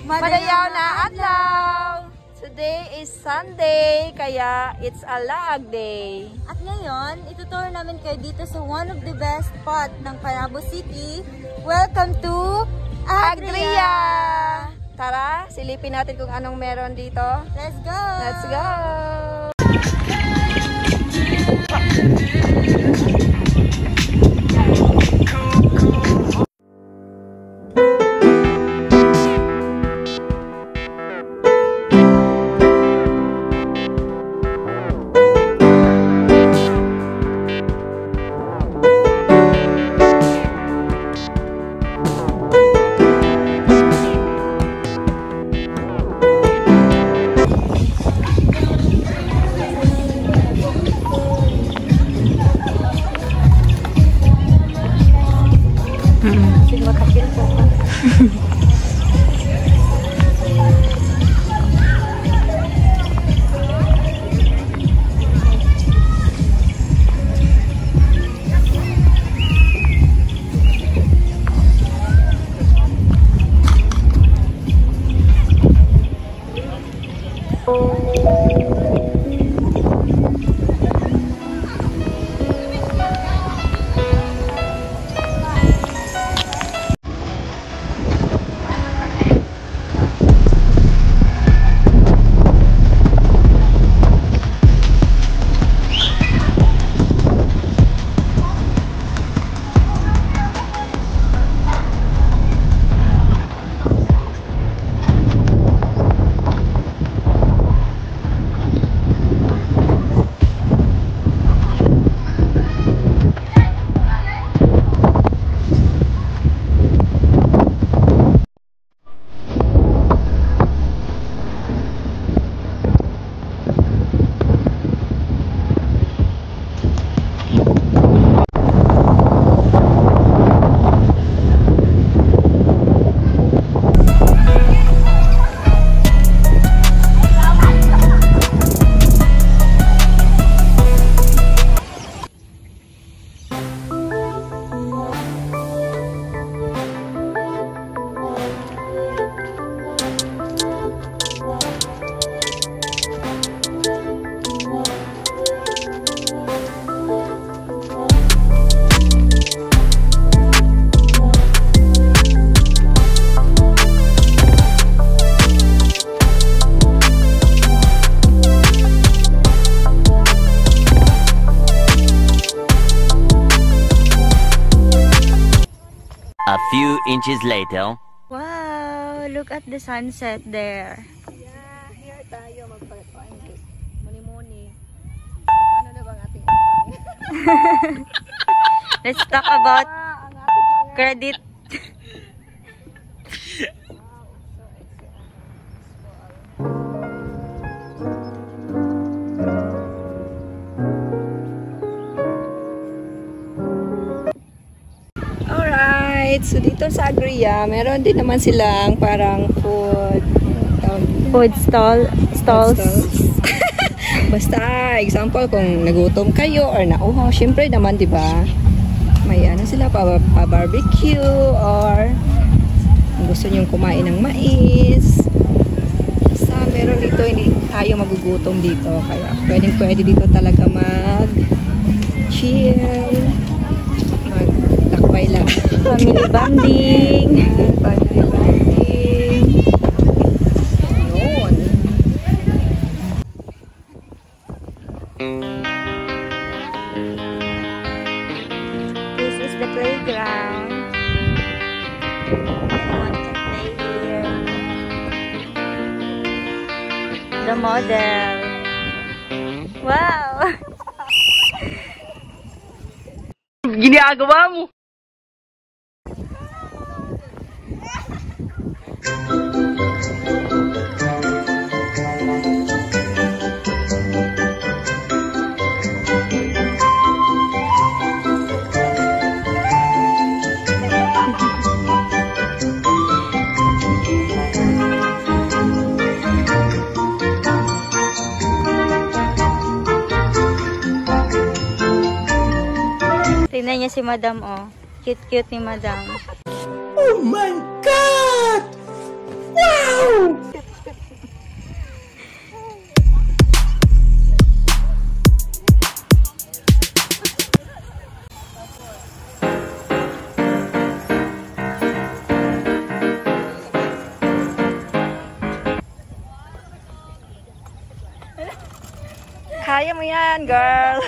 Madayaw na adlaw! Today is Sunday, kaya it's a lag day. At ngayon, itutour namin kayo dito sa one of the best spot ng Panabo City. Welcome to Agria! Tara, silipin natin kung anong meron dito. Let's go! Let's go! A few inches later. Wow! Look at the sunset there. Yeah, here tayo magpalit-palit. Muni-muni. Magkano na bang ating utang? Let's talk about credit. So dito sa Agria, meron din naman silang parang Food stalls. Basta, example, kung nagutom kayo or nauhaw, syempre naman, di ba? May ano sila, pa-barbecue or kung gusto nyong kumain ng mais. Basta, meron dito, hindi tayo magugutom dito. Kaya, pwede dito talaga mag-chill. Mag-lakbay lang. Family bonding. Family bonding. Yun. This is the playground. Everyone can play here. The model. Wow! Ginagawa mo! Tingnan niya si Madam, oh. Cute-cute ni Madam. Oh my God! Kaya mo yan, girl.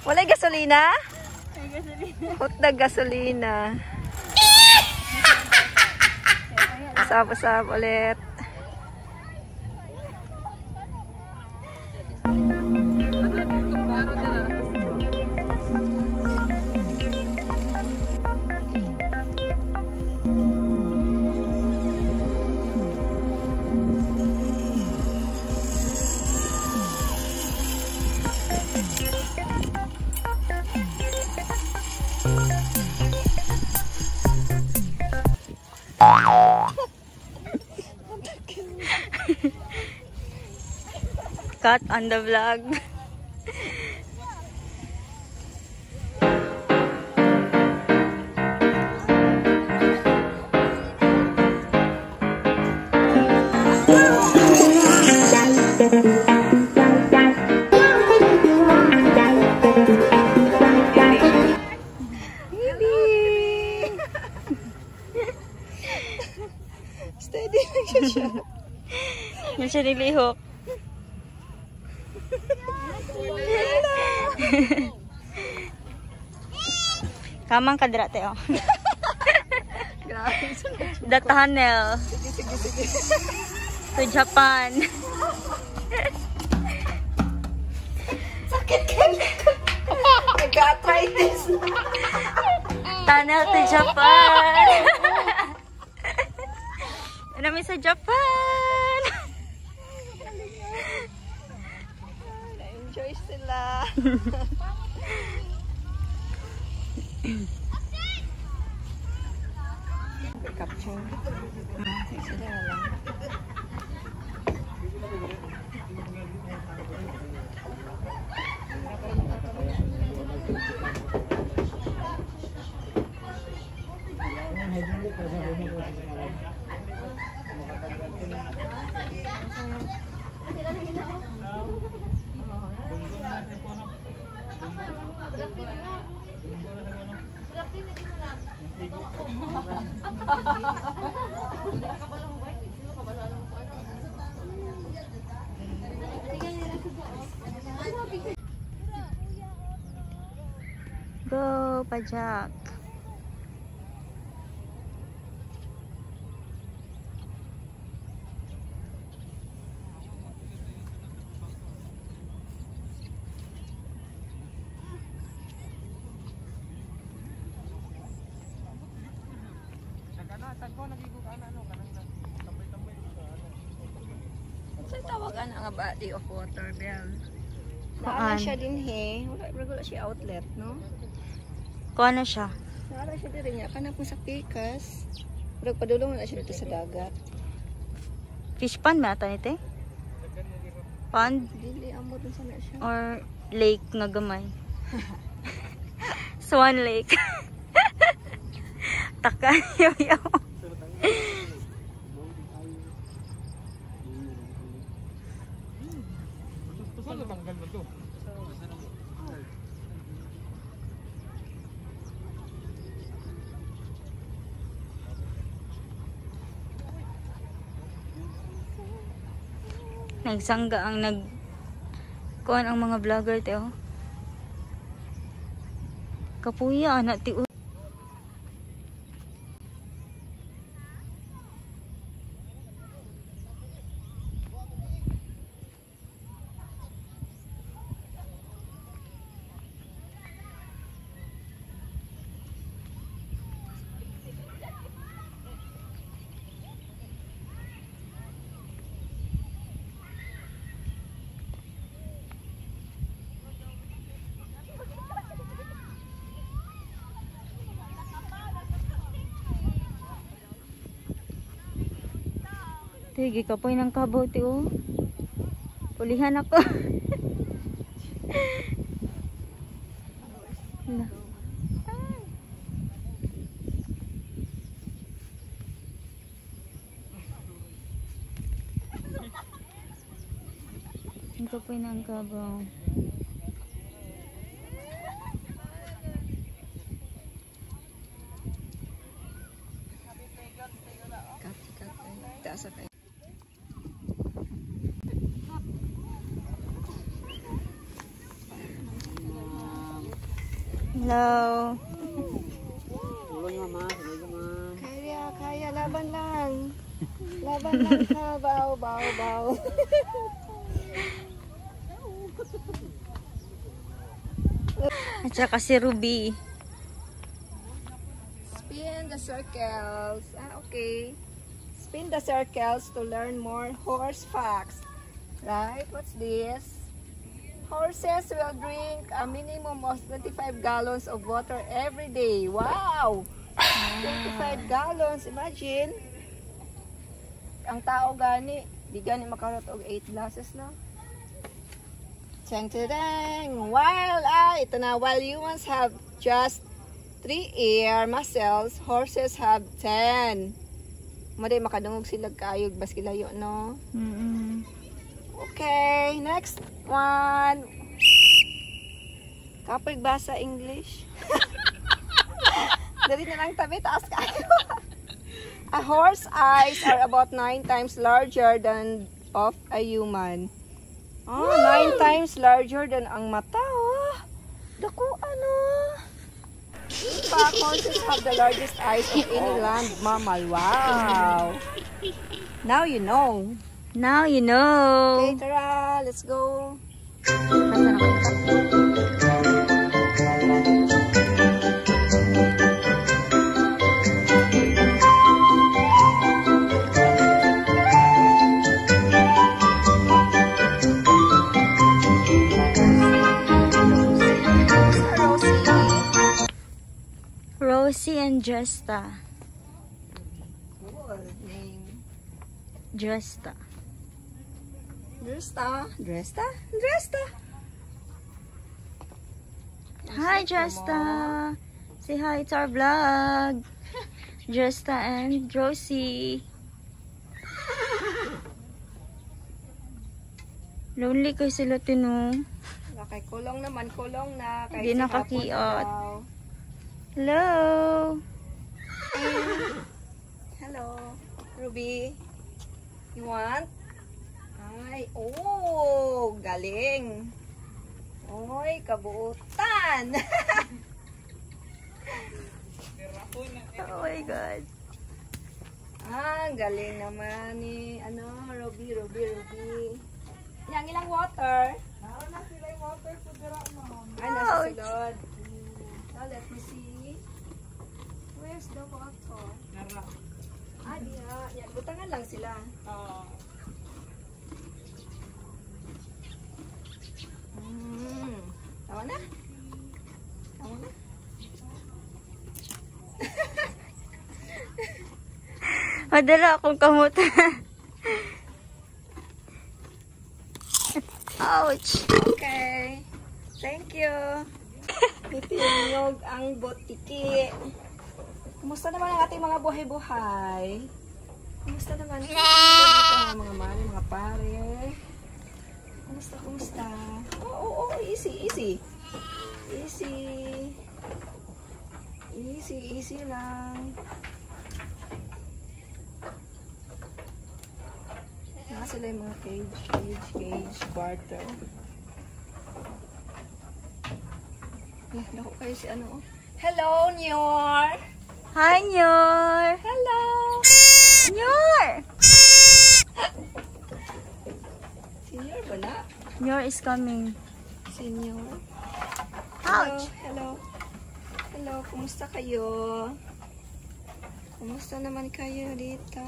Walay gasolina? May gasolina. Hot na gasolina. Usap-usap ulit. Cut on the vlog. Steady lang siya. Yan siya nilihok. Kamang kadra tayo. The tunnel. To Japan. Sakit ka na. Nag-arthritis. Tunnel to Japan. Namin sa Japan. Na-enjoy sila. Capture. Sila lang. Go, pajak. Saan tawagan ang body of water, Bel? Naala siya din he. Wala siya outlet, no? Kuha na siya. Naala siya din niya. Kana po sa pikas. Pero padulong na siya dito sa dagat. Fish pond ba ito nito? Pond? Dili, amo dun sana siya. Or lake nga gamay? Swan Lake. Taka, yaw-yaw. Nagsangga ang kuan ang mga vlogger teo. Kapuya anak ti. Sige, kapoy ng kabaw, tiyo. Pulihan ako. Pinangkabaw. Taas kayo. Hello. Kaya, laban lang. Laban lang ka, baw. At saka si Ruby. Spin the circles. Okay. Spin the circles to learn more horse facts. Right? What's this? Horses will drink a minimum of 25 gallons of water every day. Wow! 25 gallons. Imagine. Ang tao gani, di gani makarot og 8 glasses na. Tang-tang! Ito na, while humans have just 3 ear muscles, horses have 10. Maday makadungog sila kaayog bas kilayo, no? Okay, next one. Kapag basa English. Dali na lang tabi, taas kayo. A horse's eyes are about 9 times larger than of a human. 9 times larger than ang mata, oh. Dako, ano? In fact, horses have the largest eyes of any land mammal. Wow. Now you know. Now you know. Okay, tara, let's go. Rosie and Justa. Good name. Justa. Dresta. Hi, Justa. Say hi to our vlog. Justa and Rosie. Lonely ko sila tinong. Okay, kulong na. Hindi nakakiot. Hello. Hello, Ruby. You want? Ay, oh, galing. Oy, kabuutan. Oh my God. Galing naman ni, Ruby. Yang ilang water? Na sila yung water sa dira, ma'am. Nasa sulod. Now, let me see. Where's the water? Nara. Diha. Yan, butangan lang sila. Tawa na? Madala akong kamutan. Ouch. Okay. Thank you. Itinyog ang botiki. Kumusta naman ang ating mga buhay-buhay? Kumusta naman? Mga mami, mga pare. Kumusta? Oo, easy. Easy lang. Sila yung mga cage, barter. Naku kayo si ano. Hello, Nyor! Hi, Nyor! Hello! Nyor! Senior ba na? Nyor is coming. Senior. Ouch! Hello, kumusta kayo? Kumusta naman kayo dito?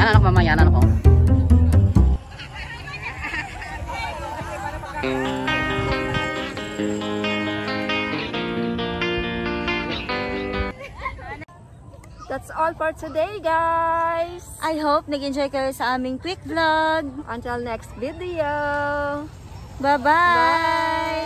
Anak ko mamaya, anak ko. That's all for today, guys. I hope nag-enjoy kayo sa aming quick vlog. Until next video. Bye-bye!